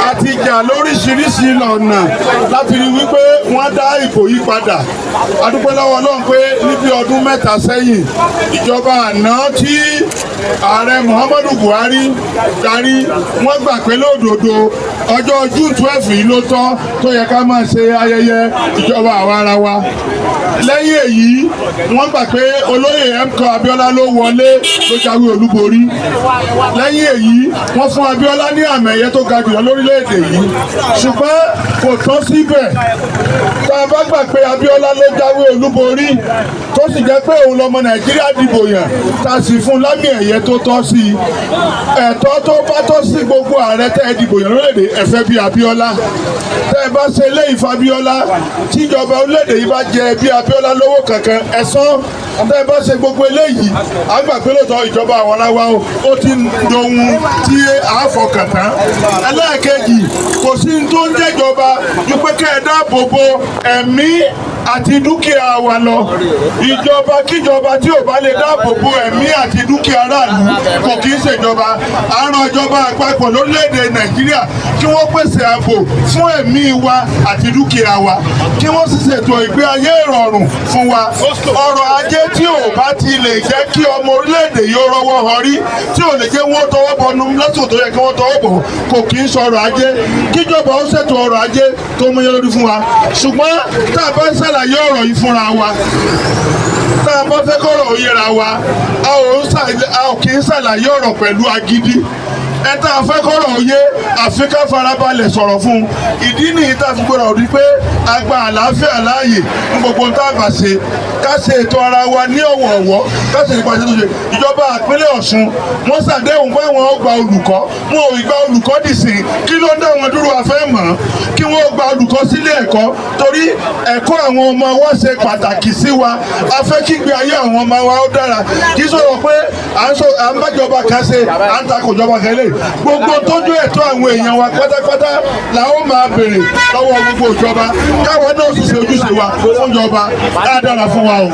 a ti jà lóríṣiríṣi ọ̀nà láti rí wípé wọ́n dá ìbò yí padà. A dúpẹ́ lọ́wọ́ Ọlọ́run pé níbi ọdún mẹ́ta sẹ́yìn ìjọba àná tí ààrẹ Muhammadu Buhari darí wọ́n gbà pé lódodo ọjọ́ June 12 yìí ló tọ́ tó yẹ ká máa ṣe ayẹyẹ ìjọba àwa ara wa. Lẹ́yìn èyí wọ́n gbà pé olóyè MK Abiola ló wọlé ló jáwé olúborí. Lẹ́yìn èyí wọ́n fún Abiola ní àmì ẹ̀yẹ tó ga jùlọ lórílẹ̀‐èdè yìí. Ṣùgbọ́n kò tán síbẹ̀. Tá a bá gbà pé Abiola ló jáwé olúborí tó sì jẹ́ pé òun lọmọ Nàìjíríà dìbò yàn tá a sì fún lámì ẹ̀yẹ tó tọ́ sí i. Ẹ̀tọ́ tó bá tọ́ sí gbogbo ààrẹ tẹ́ ẹ dìbò yàn lórílẹ̀‐èdè ẹ̀fẹ́ bíi Abiola. Tẹ́ ẹ bá ṣe eléyìí f'Abiola tíjọba orílẹ̀‐èdè yìí bá jẹ bí Abiola lówó kankan ẹ̀sán. Tẹ́ ẹ bá ṣe gbogbo eléyìí a gbà pé lóòótọ́ ìjọba àwọn aláwa ó ti dohun tí a fọkàn tán. Ẹlẹ́ẹ̀kejì kò sí tó ń jẹ́jọba ju pé kẹ́ ẹ dáàbò bo ẹ̀mí àti dúkìá wa lọ. Ìjọba kíjọba tí ò bá lè dáàbò bo ẹ̀mí àti dúkìá aráàlú kò kì í ṣèjọba. Àrùn ìjọba àpapọ̀ lórílẹ̀‐èdè Nàìjíríà kí wọ́n pèsè ààbò fún ẹ̀mí wa àti dúkìá wa, kí wọ́n sì ṣètò ìgbé ayé ìrọ̀rùn fún wa. Ọrọ̀ ajé tí ò bá ti lè jẹ́ kí ọmọ orílẹ̀‐èdè yóò rọ́wọ́ họrí, tí ò lè jẹ́ wọ́n tọwọ́ bọnú lọ́sùn tó yẹ kí wọ́n tọwọ́ bọ̀, kò kì í sọ̀rọ̀ ajé. Kíjọba ó ṣètò ọrọ̀ ajé tó múyẹ́ lórí fún wa. Ṣùgbọ́n tá a bá ń ṣàlàyé ọ̀rọ̀ yìí fúnra wa, tá a bá fẹ́ kọ́rọ̀ ó yẹra wa, a ò kì í ṣàlàyé ọ̀rọ̀ pẹ̀lú agídí. Ẹ tá a fẹ́ kọ́rọ̀ òye àfi ká farabalẹ̀ sọ̀rọ̀ fún un. Ìdí nìyí tá a fi gbọ́dọ̀ rí pé a gba àlàáfíà láàyè ní gbogbo tá a bá ṣe. Ká ṣe ètò ara wa ní ọ̀wọ̀ọ̀wọ́, ká ṣe ìpàṣẹ tó ṣe. Ìjọba ìpínlẹ̀ Ọ̀ṣun wọ́n ṣàdéhùn pé àwọn ó gba olùkọ́, wọn ò gba olùkọ́ dìsìn. Kí ló dá wọn dúró afẹ́ mọ̀? Kí wọ́n gba olùkọ́ sílé ẹ̀kọ́ torí ẹ̀kọ́ àwọn ọmọ wa ṣe pàtàkì sí wa. A fẹ́ kí ìgbé ayé àwọn ọmọ wa ó dára. Kì í sọ̀rọ̀ pé à ń bájọba kan ṣe, à ń takò ìjọba kan lé. Gbogbo tójú ẹ̀tọ́ àwọn èèyàn wa pátápátá la ó máa béèrè lọ́wọ́ gbogbo ìjọba. Káwọn náà sì ṣe ojúṣe wa fún ìjọba. Á dára fún wa o.